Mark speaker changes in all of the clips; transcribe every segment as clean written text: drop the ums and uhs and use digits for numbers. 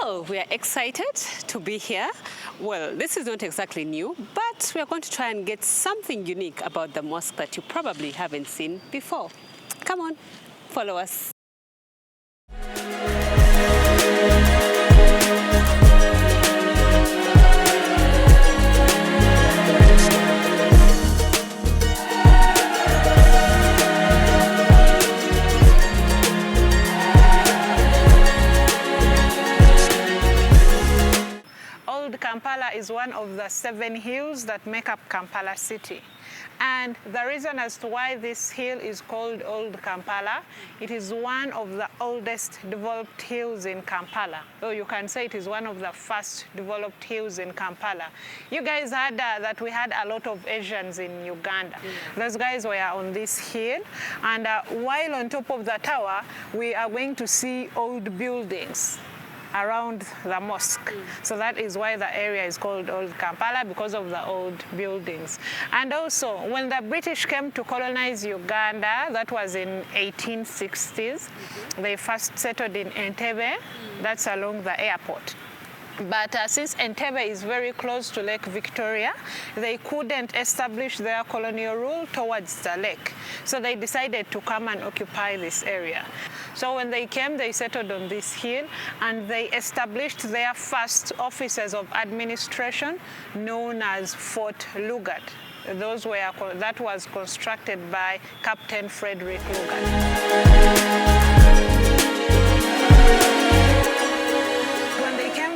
Speaker 1: Well, we are excited to be here. Well, this is not exactly new, but we are going to try and get something unique about the mosque that you probably haven't seen before. Come on, follow us.
Speaker 2: Kampala is one of the 7 hills that make up Kampala city. And the reason as to why this hill is called Old Kampala, it is one of the oldest developed hills in Kampala. So you can say it is one of the first developed hills in Kampala. You guys heard that we had a lot of Asians in Uganda. Those guys were on this hill. And while on top of the tower, we are going to see old buildings around the mosque. So that is why the area is called Old Kampala, because of the old buildings. And also, when the British came to colonize Uganda, that was in 1860s, they first settled in Entebbe, that's along the airport. But since Entebbe is very close to Lake Victoria, they couldn't establish their colonial rule towards the lake. So they decided to come and occupy this area. So when they came, they settled on this hill, and they established their first offices of administration, known as Fort Lugard. That was constructed by Captain Frederick Lugard.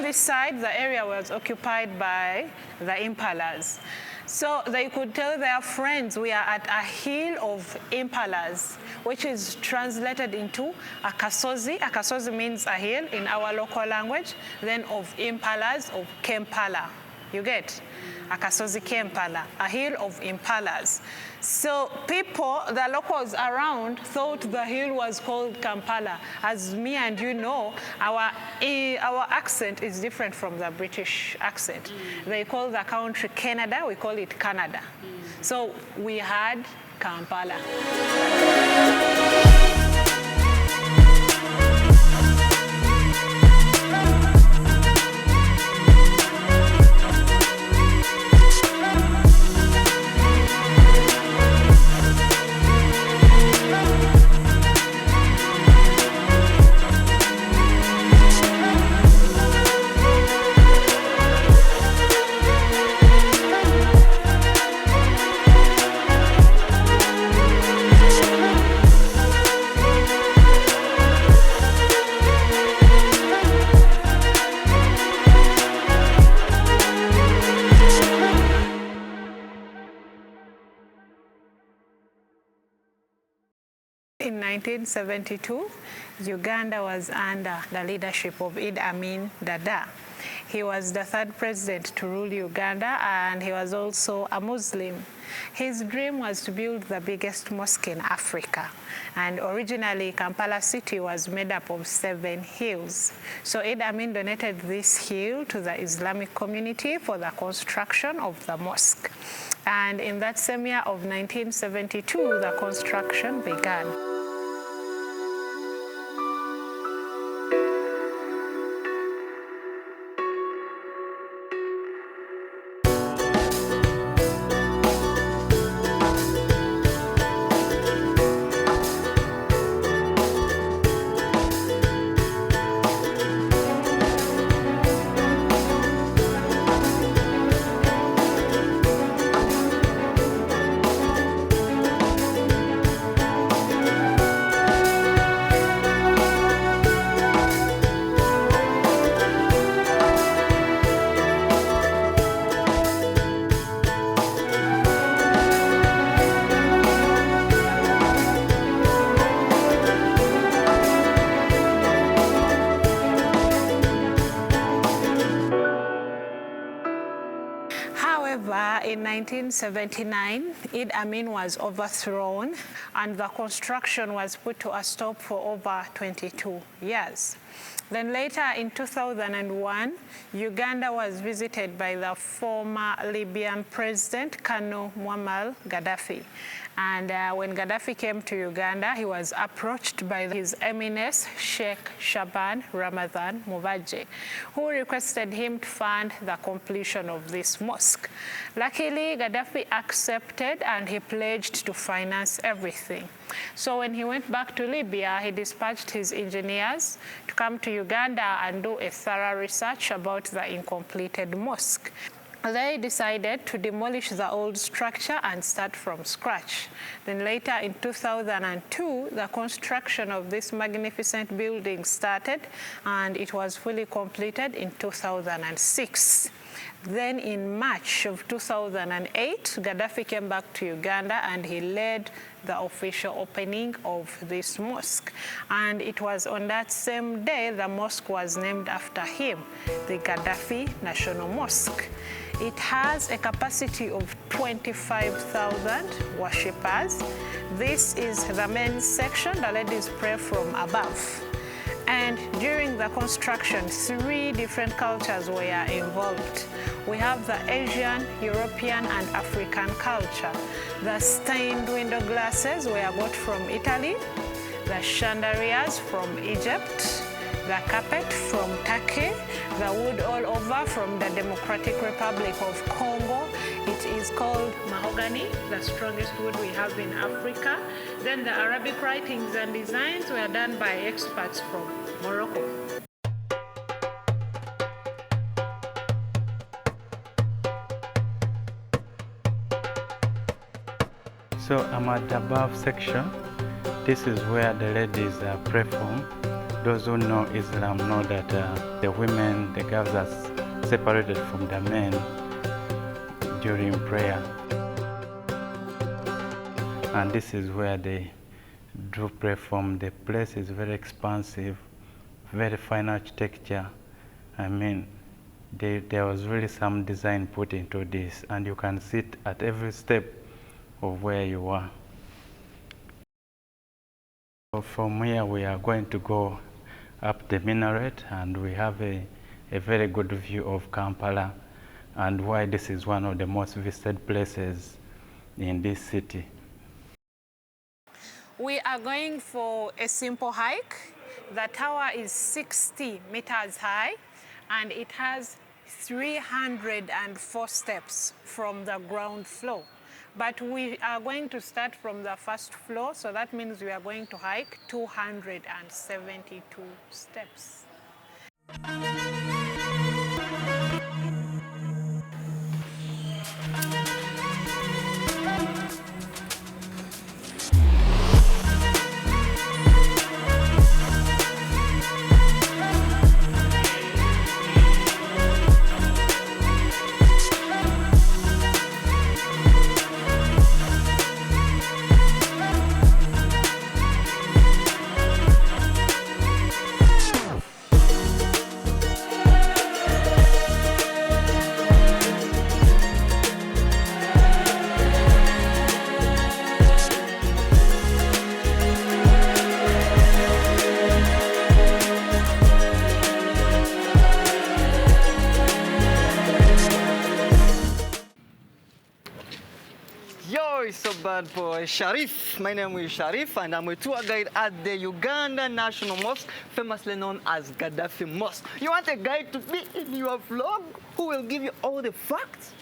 Speaker 2: This side, the area was occupied by the impalas. So they could tell their friends, we are at a hill of impalas, which is translated into a kasozi. A kasozi means a hill in our local language, then of impalas, of Kampala. You get? A kasozi Kampala, a hill of impalas. So people, the locals around, thought the hill was called Kampala. As me and you know, our accent is different from the British accent. They call the country Canada, we call it Canada. So we had Kampala. In 1972, Uganda was under the leadership of Idi Amin Dada. He was the 3rd president to rule Uganda, and he was also a Muslim. His dream was to build the biggest mosque in Africa. And originally, Kampala city was made up of 7 hills. So Idi Amin donated this hill to the Islamic community for the construction of the mosque. And in that same year of 1972, the construction began. In 1979, Idi Amin was overthrown, and the construction was put to a stop for over 22 years. Then later in 2001, Uganda was visited by the former Libyan president, Colonel Muammar Gaddafi. And when Gaddafi came to Uganda, he was approached by His Eminence Sheikh Shaban Ramadan Mubaje, who requested him to fund the completion of this mosque. Luckily, Gaddafi accepted and he pledged to finance everything. So when he went back to Libya, he dispatched his engineers to come to Uganda and do a thorough research about the incompleted mosque. They decided to demolish the old structure and start from scratch. Then later in 2002, the construction of this magnificent building started, and it was fully completed in 2006. Then in March of 2008, Gaddafi came back to Uganda and he led the official opening of this mosque. And it was on that same day the mosque was named after him, the Gaddafi National Mosque. It has a capacity of 25,000 worshippers. This is the main section. The ladies pray from above. And during the construction, 3 different cultures were involved. We have the Asian, European, and African culture. The stained window glasses were bought from Italy, the chandeliers from Egypt, the carpet from Turkey, the wood all over from the Democratic Republic of Congo. It is called mahogany, the strongest wood we have in Africa. Then the Arabic writings and designs were done by experts from Morocco.
Speaker 3: So I'm at the above section. This is where the ladies pray from. Those who know Islam know that the women, the girls are separated from the men during prayer. And this is where they do pray from. The place is very expansive, very fine architecture. I mean, there was really some design put into this, and you can sit at every step of where you are. So from here we are going to go up the minaret, and we have a very good view of Kampala and why this is one of the most visited places in this city.
Speaker 2: We are going for a simple hike. The tower is 60 meters high and it has 304 steps from the ground floor. But we are going to start from the first floor, so that means we are going to hike 272 steps.
Speaker 4: Bad boy Sharif. My name is Sharif and I'm a tour guide at the Uganda National Mosque, famously known as Gaddafi Mosque. You want a guide to be in your vlog who will give you all the facts?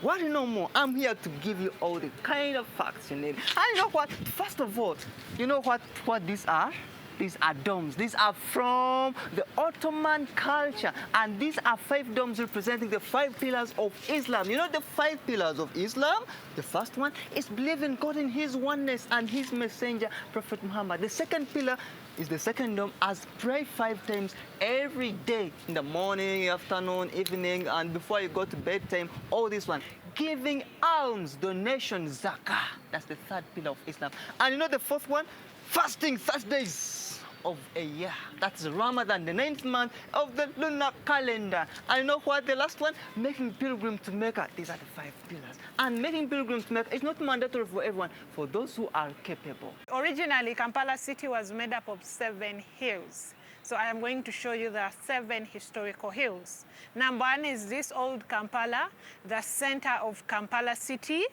Speaker 4: Want to know more? I'm here to give you all the kind of facts you need. And you know what? First of all, you know what these are? These are domes. These are from the Ottoman culture. And these are 5 domes representing the 5 pillars of Islam. You know the 5 pillars of Islam? The first one is believe in God in His oneness and His messenger, Prophet Muhammad. The second pillar is the second dome as pray 5 times every day. In the morning, afternoon, evening, and before you go to bedtime. All this one. Giving alms, donation, zakah. That's the third pillar of Islam. And you know the fourth one? Fasting Thursdays of a year. That's Ramadan, the 9th month of the lunar calendar. And you know what? The last one? Making pilgrim to Mecca. These are the 5 pillars. And making pilgrim to Mecca is not mandatory for everyone, for those who are capable.
Speaker 2: Originally, Kampala city was made up of 7 hills. So I am going to show you the 7 historical hills. Number 1 is this old Kampala, the center of Kampala city.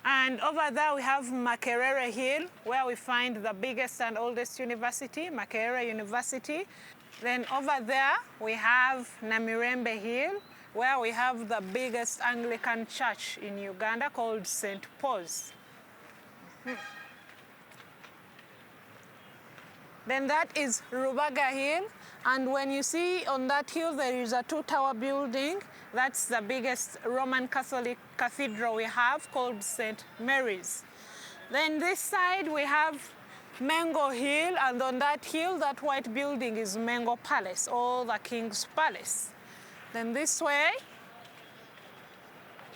Speaker 2: And over there we have Makerere Hill, where we find the biggest and oldest university, Makerere University. Then over there we have Namirembe Hill, where we have the biggest Anglican church in Uganda called St. Paul's. Then that is Rubaga Hill, and when you see on that hill there is a 2-tower building. That's the biggest Roman Catholic cathedral we have, called St. Mary's. Then this side we have Mengo Hill, and on that hill, that white building is Mengo Palace, or the King's Palace. Then this way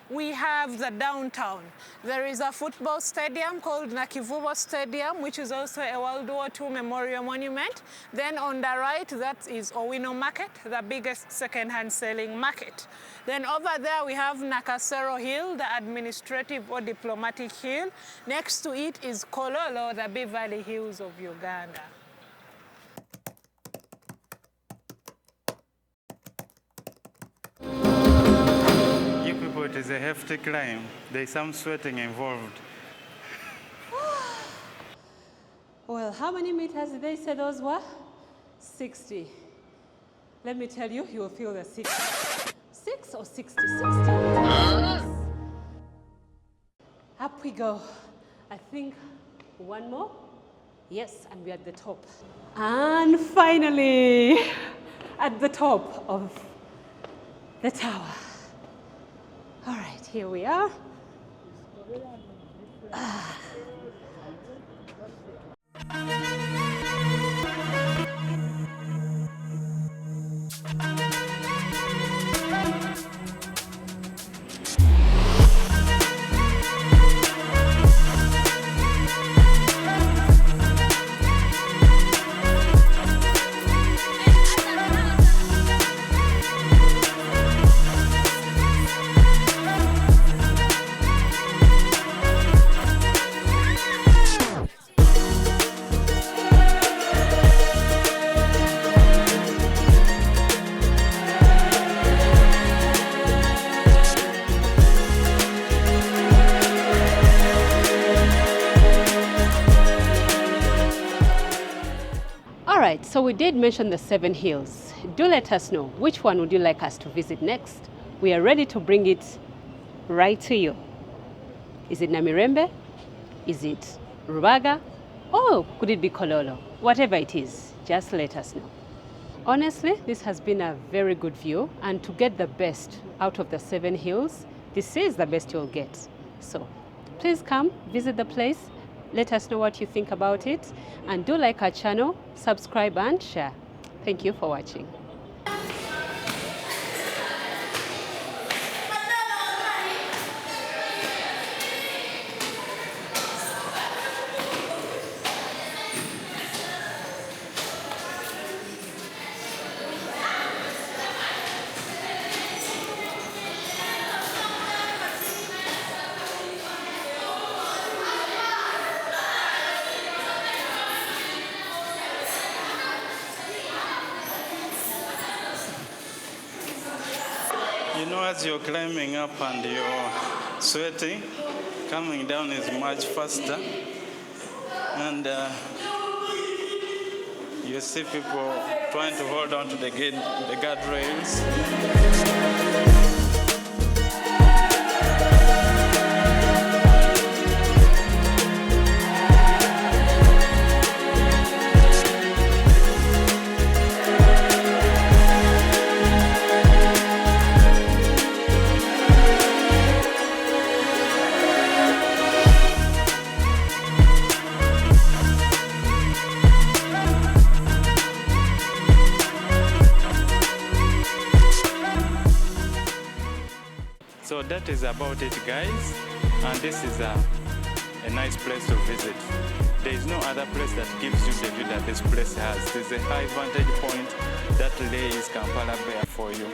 Speaker 2: we have the downtown. There is a football stadium called Nakivubo Stadium, which is also a World War II memorial monument. Then on the right, that is Owino Market, the biggest second-hand selling market. Then over there we have Nakasero Hill, the administrative or diplomatic hill. Next to it is Kololo, the Beverly Hills of Uganda.
Speaker 3: It is a hefty climb. There is some sweating involved.
Speaker 1: Well, how many meters did they say those were? 60. Let me tell you, you will feel the 6 or 60. Up we go. I think one more. Yes, and we're at the top. And finally, at the top of the tower. All right, here we are. So we did mention the 7 hills. Do let us know, which one would you like us to visit next? We are ready to bring it right to you. Is it Namirembe? Is it Rubaga? Or could it be Kololo? Whatever it is, just let us know. Honestly, this has been a very good view, and to get the best out of the 7 hills, this is the best you'll get. So please come, visit the place. Let us know what you think about it, and do like our channel, subscribe and share. Thank you for watching.
Speaker 3: You know, as you're climbing up and you're sweating, coming down is much faster. And you see people trying to hold on to the guardrails. So that is about it, guys, and this is a nice place to visit. There is no other place that gives you the view that this place has. There's a high vantage point that lays Kampala bare for you.